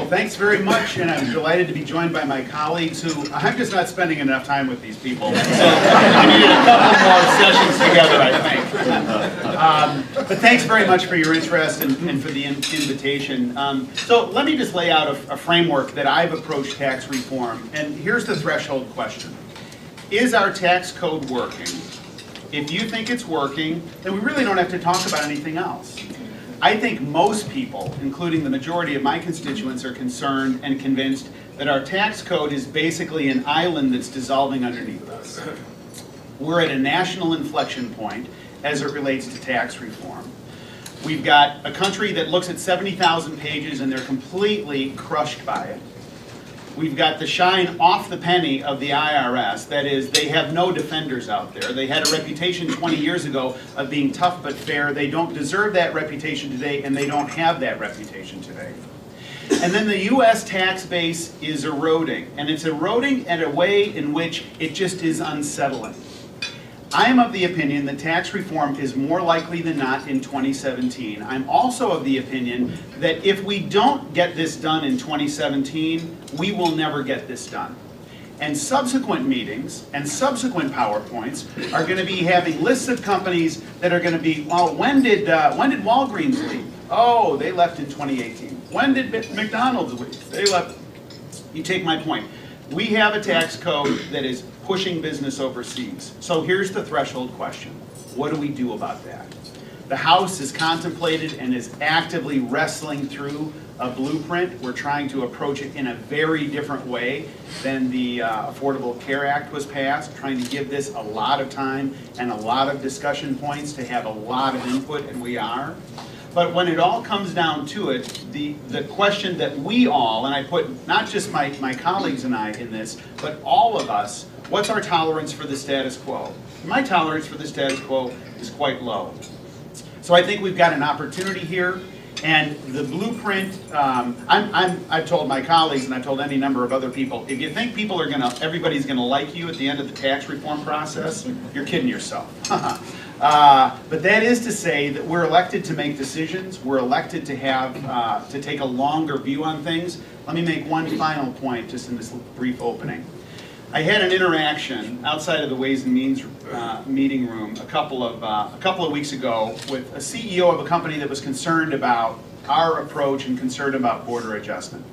Well, thanks very much, and I'm delighted to be joined by my colleagues who, I'm just not spending enough time with these people. So we need a couple more sessions together, I think. But thanks very much for your interest and for the invitation. So let me just lay out a framework that I've approached tax reform, and here's the threshold question. Is our tax code working? If you think it's working, then we really don't have to talk about anything else. I think most people, including the majority of my constituents, are concerned and convinced that our tax code is basically an island that's dissolving underneath us. We're at a national inflection point as it relates to tax reform. We've got a country that looks at 70,000 pages and they're completely crushed by it. We've got the shine off the penny of the IRS. That is, they have no defenders out there. They had a reputation 20 years ago of being tough but fair. They don't deserve that reputation today, and they don't have that reputation today. And then the U.S. tax base is eroding, and it's eroding in a way in which it just is unsettling. I am of the opinion that tax reform is more likely than not in 2017. I'm also of the opinion that if we don't get this done in 2017, we will never get this done. And subsequent meetings and subsequent PowerPoints are going to be having lists of companies that are going to be, well, when did Walgreens leave? Oh, they left in 2018. When did McDonald's leave? They left. You take my point. We have a tax code that is pushing business overseas. So here's the threshold question. What do we do about that? The House is contemplated and is actively wrestling through a blueprint. We're trying to approach it in a very different way than the Affordable Care Act was passed, trying to give this a lot of time and a lot of discussion points to have a lot of input, and we are. But when it all comes down to it, the question that we all, and I put not just my colleagues and I in this, but all of us, what's our tolerance for the status quo? My tolerance for the status quo is quite low. So I think we've got an opportunity here, and the blueprint, I've told my colleagues and I've told any number of other people, if you think everybody's gonna like you at the end of the tax reform process, you're kidding yourself. But that is to say that we're elected to make decisions. We're elected to have to take a longer view on things. Let me make one final point just in this brief opening. I had an interaction outside of the Ways and Means meeting room a couple of weeks ago with a CEO of a company that was concerned about our approach and concerned about border adjustment.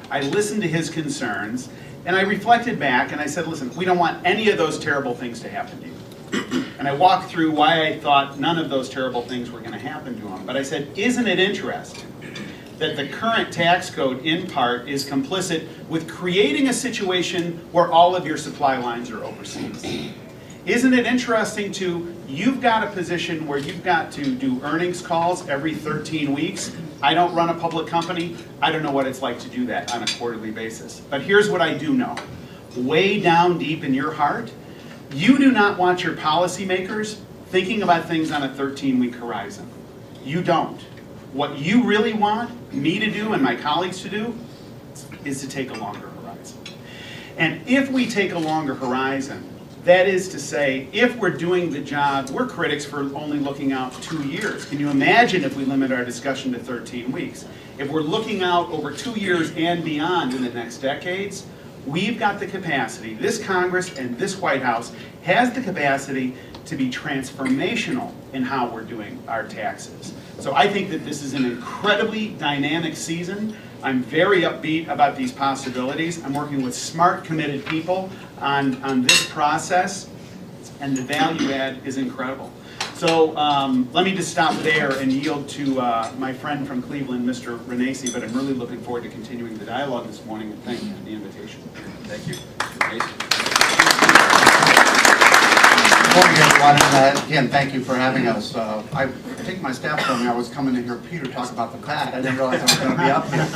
I listened to his concerns and I reflected back and I said, listen, we don't want any of those terrible things to happen to you. And I walked through why I thought none of those terrible things were going to happen to him. But I said, isn't it interesting that the current tax code in part is complicit with creating a situation where all of your supply lines are overseas? Isn't it interesting you've got a position where you've got to do earnings calls every 13 weeks. I don't run a public company. I don't know what it's like to do that on a quarterly basis. But here's what I do know. Way down deep in your heart, you do not want your policymakers thinking about things on a 13-week horizon. You don't. What you really want me to do and my colleagues to do is to take a longer horizon. And if we take a longer horizon, that is to say, if we're doing the job, we're critics for only looking out 2 years. Can you imagine if we limit our discussion to 13 weeks? If we're looking out over 2 years and beyond in the next decades, we've got the capacity, this Congress and this White House has the capacity to be transformational in how we're doing our taxes. So I think that this is an incredibly dynamic season. I'm very upbeat about these possibilities. I'm working with smart, committed people on this process, and the value add is incredible. So let me just stop there and yield to my friend from Cleveland, Mr. Renacci, but I'm really looking forward to continuing the dialogue this morning, and thank you for the invitation. Thank you. Good morning, everyone. Again, thank you for having us. I think my staff told me I was coming to hear Peter talk about the bat. I didn't realize I was going to be up here.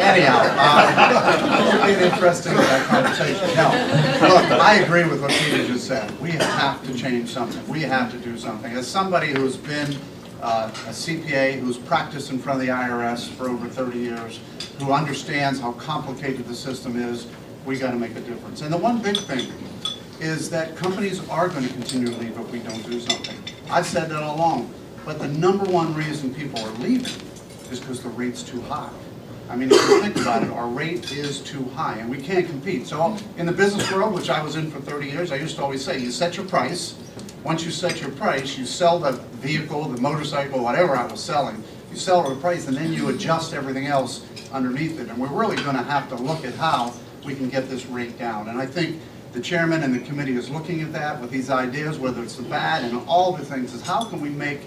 Anyhow, it'll be an interesting conversation. Now, look, I agree with what Peter just said. We have to change something. We have to do something. As somebody who's been a CPA, who's practiced in front of the IRS for over 30 years, who understands how complicated the system is, we got to make a difference. And the one big thing is that companies are going to continue to leave if we don't do something. I've said that all along, but the number one reason people are leaving is because the rate's too high. I mean, if you think about it, our rate is too high, and we can't compete. So in the business world, which I was in for 30 years, I used to always say, you set your price. Once you set your price, you sell the vehicle, the motorcycle, whatever I was selling. You sell at a price, and then you adjust everything else underneath it. And we're really going to have to look at how we can get this rate down. And I think the chairman and the committee is looking at that with these ideas, whether it's the bad and all the things, is how can we make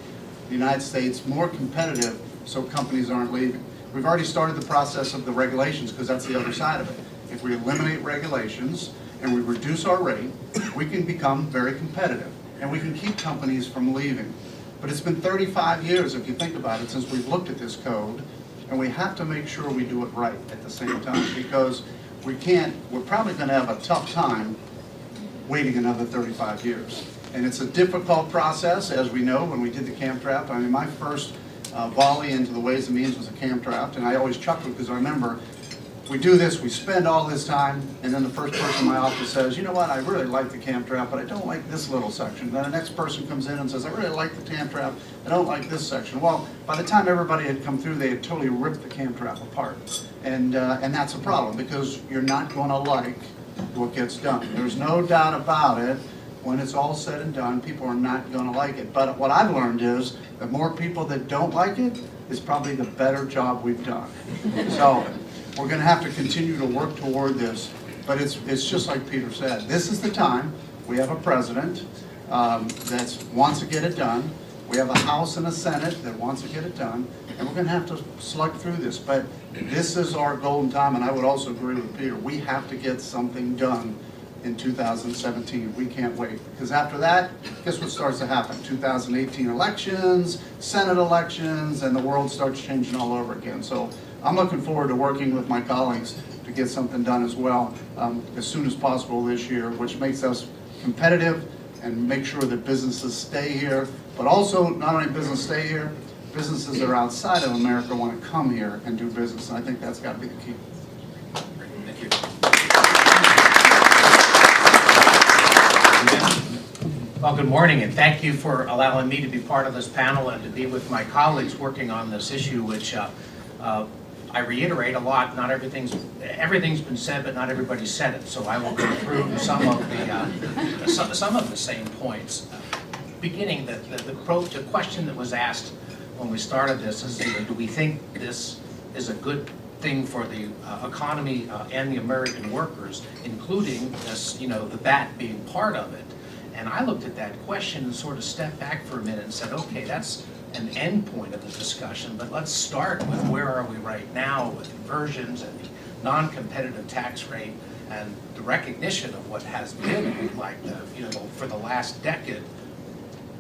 the United States more competitive so companies aren't leaving. We've already started the process of the regulations, because that's the other side of it. If we eliminate regulations and we reduce our rate, we can become very competitive, and we can keep companies from leaving. But it's been 35 years, if you think about it, since we've looked at this code, and we have to make sure we do it right at the same time, because we're probably going to have a tough time waiting another 35 years. And it's a difficult process, as we know, when we did the camp draft. I mean, my first volley into the Ways and Means was a camp draft, and I always chuckled because I remember we do this, we spend all this time, and then the first person in my office says, you know what, I really like the camp draft, but I don't like this little section. Then the next person comes in and says, I really like the camp draft, I don't like this section. Well, by the time everybody had come through, they had totally ripped the camp draft apart. And that's a problem, because you're not going to like what gets done. There's no doubt about it. When it's all said and done, people are not going to like it. But what I've learned is the more people that don't like it is probably the better job we've done. So we're going to have to continue to work toward this. But it's just like Peter said. This is the time. We have a president that wants to get it done. We have a House and a Senate that wants to get it done. And we're going to have to slug through this. But this is our golden time. And I would also agree with Peter. We have to get something done in 2017. We can't wait, because after that, guess what starts to happen? 2018 elections, Senate elections, and the world starts changing all over again. So I'm looking forward to working with my colleagues to get something done as well as soon as possible this year, which makes us competitive and make sure that businesses stay here, but also not only businesses stay here, businesses that are outside of America want to come here and do business, and I think that's got to be the key. Thank you. Well, good morning, and thank you for allowing me to be part of this panel and to be with my colleagues working on this issue, which I reiterate a lot. Not everything's been said, but not everybody said it. So I will go through some of the same points. Beginning, the question that was asked when we started this is, do we think this is a good thing for the economy and the American workers, including this, the VAT being part of it? And I looked at that question and sort of stepped back for a minute and said, okay, that's an end point of the discussion, but let's start with where are we right now with conversions and the non-competitive tax rate and the recognition of what has been like for the last decade.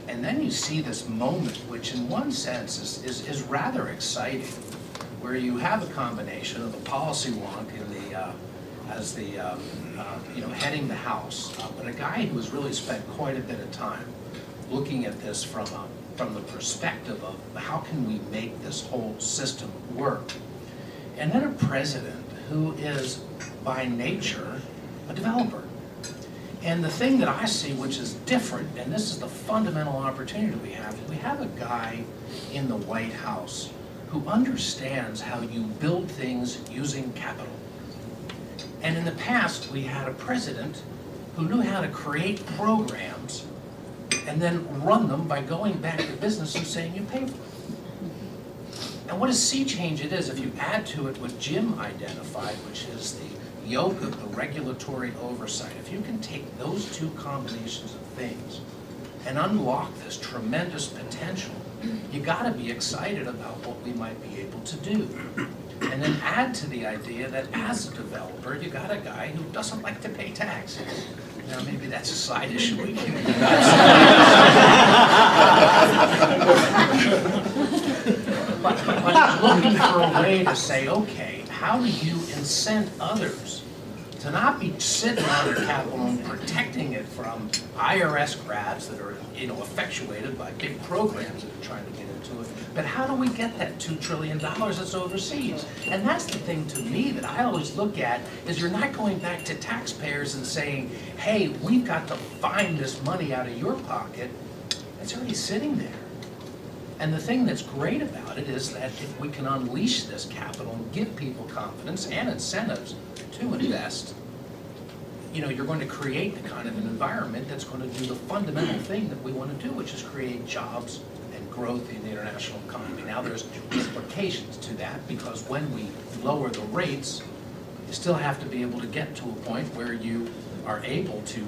And then you see this moment, which in one sense is rather exciting, where you have a combination of the policy wonk in heading the House, but a guy who has really spent quite a bit of time looking at this from the perspective of how can we make this whole system work. And then a president who is by nature a developer. And the thing that I see which is different, and this is the fundamental opportunity we have a guy in the White House who understands how you build things using capital. And in the past, we had a president who knew how to create programs and then run them by going back to business and saying you pay for it. And what a sea change it is if you add to it what Jim identified, which is the yoke of the regulatory oversight. If you can take those two combinations of things and unlock this tremendous potential, you gotta be excited about what we might be able to do. And then add to the idea that as a developer, you got a guy who doesn't like to pay taxes. Now, maybe that's a side issue we can but he's looking for a way to say, okay, how do you incent others to not be sitting on their capital and protecting it from IRS grabs that are, effectuated by big programs that are trying to get into it, but how do we get that $2 trillion that's overseas? And that's the thing to me that I always look at, is you're not going back to taxpayers and saying, hey, we've got to find this money out of your pocket. It's already sitting there. And the thing that's great about it is that if we can unleash this capital and give people confidence and incentives to invest, you know, you're going to create the kind of an environment that's going to do the fundamental thing that we want to do, which is create jobs and growth in the international economy. Now there's implications to that, because when we lower the rates, you still have to be able to get to a point where you are able to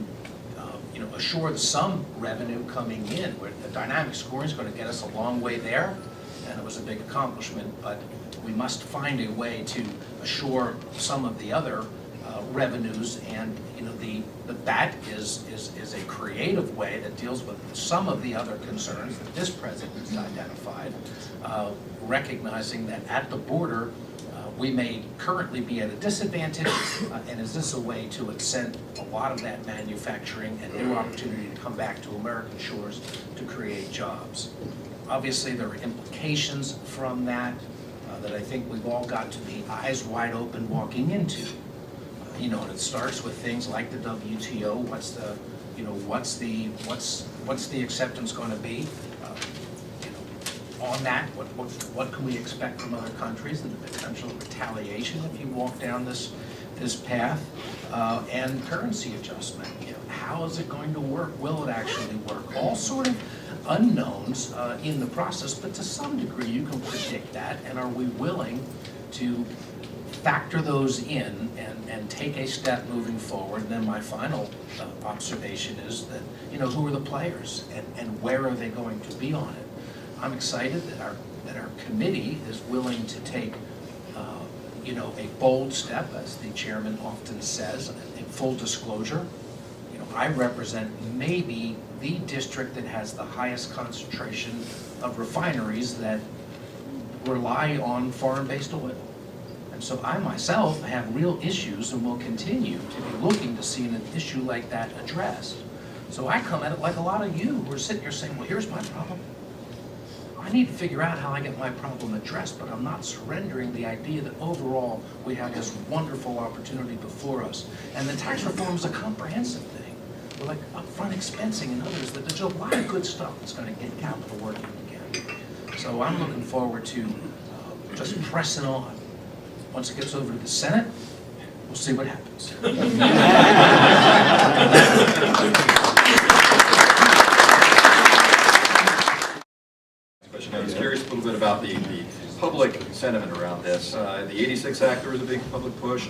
you know, assure some revenue coming in. Where the dynamic scoring is going to get us a long way there, and it was a big accomplishment, but we must find a way to assure some of the other revenues, and you know, that is a creative way that deals with some of the other concerns that this president's identified, recognizing that at the border we may currently be at a disadvantage, and is this a way to incent a lot of that manufacturing and new opportunity to come back to American shores to create jobs? Obviously, there are implications from that that I think we've all got to be eyes wide open walking into. You know, and it starts with things like the WTO. What's the acceptance going to be? On that, what can we expect from other countries, and the potential retaliation if you walk down this path, and currency adjustment. You know, how is it going to work? Will it actually work? All sort of unknowns in the process, but to some degree you can predict that, and are we willing to factor those in and take a step moving forward? And then my final observation is that, you know, who are the players and where are they going to be on it? I'm excited that our committee is willing to take, you know, a bold step, as the chairman often says, in full disclosure. You know, I represent maybe the district that has the highest concentration of refineries that rely on foreign-based oil. And so I myself have real issues and will continue to be looking to see an issue like that addressed. So I come at it like a lot of you who are sitting here saying, well, here's my problem. I need to figure out how I get my problem addressed, but I'm not surrendering the idea that overall we have this wonderful opportunity before us. And the tax reform is a comprehensive thing. We're like upfront expensing and others, that there's a lot of good stuff that's going to get capital working again. So I'm looking forward to just pressing on. Once it gets over to the Senate, we'll see what happens. I was curious a little bit about the public sentiment around this. The 86 Act, there was a big public push.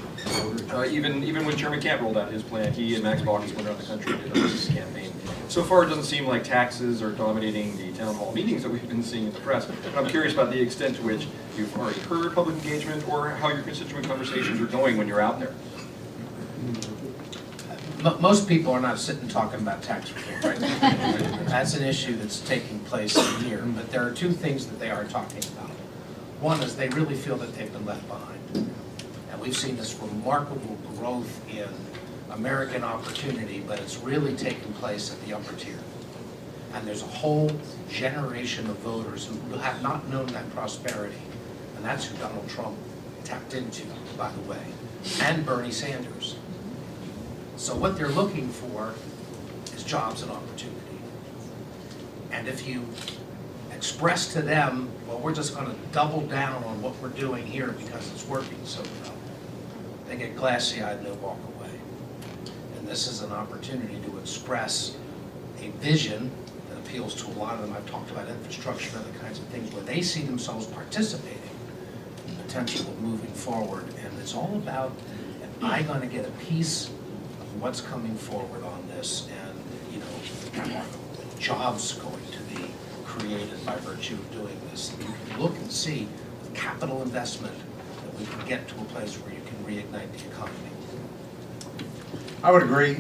Even when Chairman Camp rolled out his plan, he and Max Baucus went around the country and did a campaign. So far, it doesn't seem like taxes are dominating the town hall meetings that we've been seeing in the press. But I'm curious about the extent to which you've already heard public engagement, or how your constituent conversations are going when you're out there. Most people are not sitting talking about tax reform right now. That's an issue that's taking place here. But there are two things that they are talking about. One is they really feel that they've been left behind. And we've seen this remarkable growth in American opportunity, but it's really taken place at the upper tier. And there's a whole generation of voters who have not known that prosperity. And that's who Donald Trump tapped into, by the way, and Bernie Sanders. So what they're looking for is jobs and opportunity. And if you express to them, well, we're just going to double down on what we're doing here because it's working so well, they get glassy-eyed and they walk away. And this is an opportunity to express a vision that appeals to a lot of them. I've talked about infrastructure and other kinds of things where they see themselves participating in the potential of moving forward. And it's all about, am I going to get a piece what's coming forward on this, and you know, are jobs going to be created by virtue of doing this? You can look and see with capital investment that we can get to a place where you can reignite the economy. I would agree.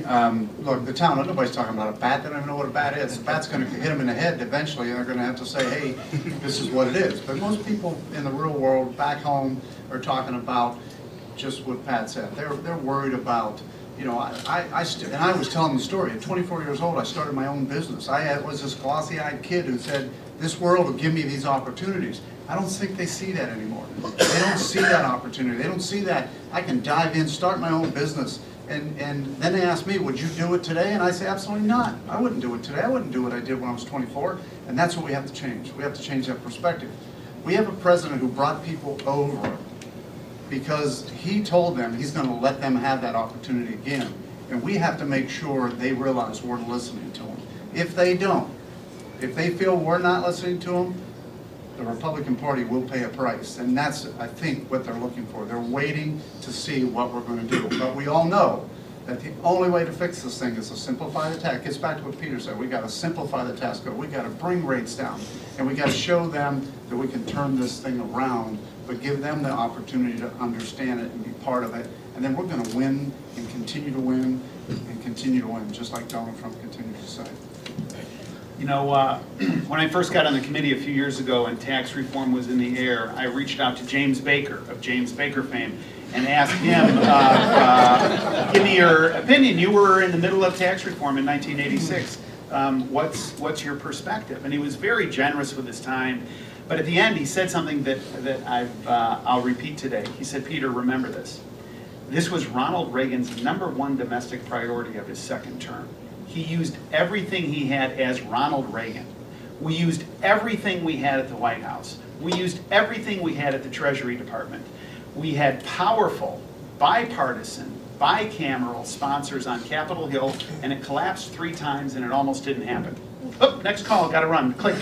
Look, the town, nobody's talking about a bat. They don't even know what a bat is. A bat's going to hit them in the head eventually, and they're going to have to say, hey, this is what it is. But most people in the real world back home are talking about just what Pat said. They're worried about, you know, and I was telling the story. At 24 years old, I started my own business. I was this glossy-eyed kid who said, this world will give me these opportunities. I don't think they see that anymore. They don't see that opportunity. They don't see that I can dive in, start my own business, And then they ask me, would you do it today? And I say, absolutely not. I wouldn't do it today. I wouldn't do what I did when I was 24. And that's what we have to change. We have to change that perspective. We have a president who brought people over because he told them he's going to let them have that opportunity again. And we have to make sure they realize we're listening to them. If they don't, if they feel we're not listening to them, the Republican Party will pay a price. And that's, I think, what they're looking for. They're waiting to see what we're going to do. But we all know that the only way to fix this thing is to simplify the tax. It gets back to what Peter said. We got to simplify the tax code. We got to bring rates down. And we got to show them that we can turn this thing around, but give them the opportunity to understand it and be part of it. And then we're going to win and continue to win and continue to win, just like Donald Trump continues to say. You know, when I first got on the committee a few years ago and tax reform was in the air, I reached out to James Baker of James Baker fame and asked him, give me your opinion. You were in the middle of tax reform in 1986. What's your perspective? And he was very generous with his time. But at the end, he said something that I'll repeat today. He said, Peter, remember this. This was Ronald Reagan's #1 domestic priority of his second term. He used everything he had as Ronald Reagan. We used everything we had at the White House. We used everything we had at the Treasury Department. We had powerful, bipartisan, bicameral sponsors on Capitol Hill, and it collapsed 3 times and it almost didn't happen. Oh, next call, gotta run, click.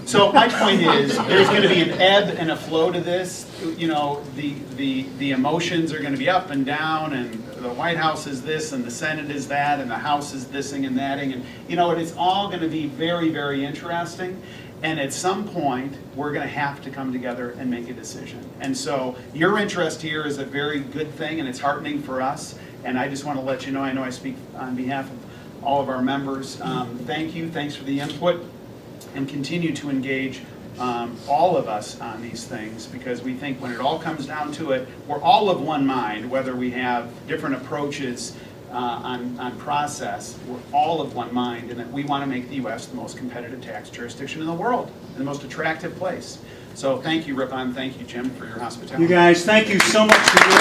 So my point is, there's gonna be an ebb and a flow to this. You know, the emotions are gonna be up and down, and the White House is this, and the Senate is that, and the House is thising and thating, and you know, it's all gonna be very, very interesting. And at some point, we're gonna have to come together and make a decision. And so your interest here is a very good thing, and it's heartening for us. And I just wanna let you know, I know I speak on behalf of all of our members. Thank you, thanks for the input, and continue to engage all of us on these things, because we think when it all comes down to it, we're all of one mind, whether we have different approaches on process, we're all of one mind, and that we want to make the U.S. the most competitive tax jurisdiction in the world, and the most attractive place. So thank you, Ripon, thank you, Jim, for your hospitality. You guys, thank you so much for your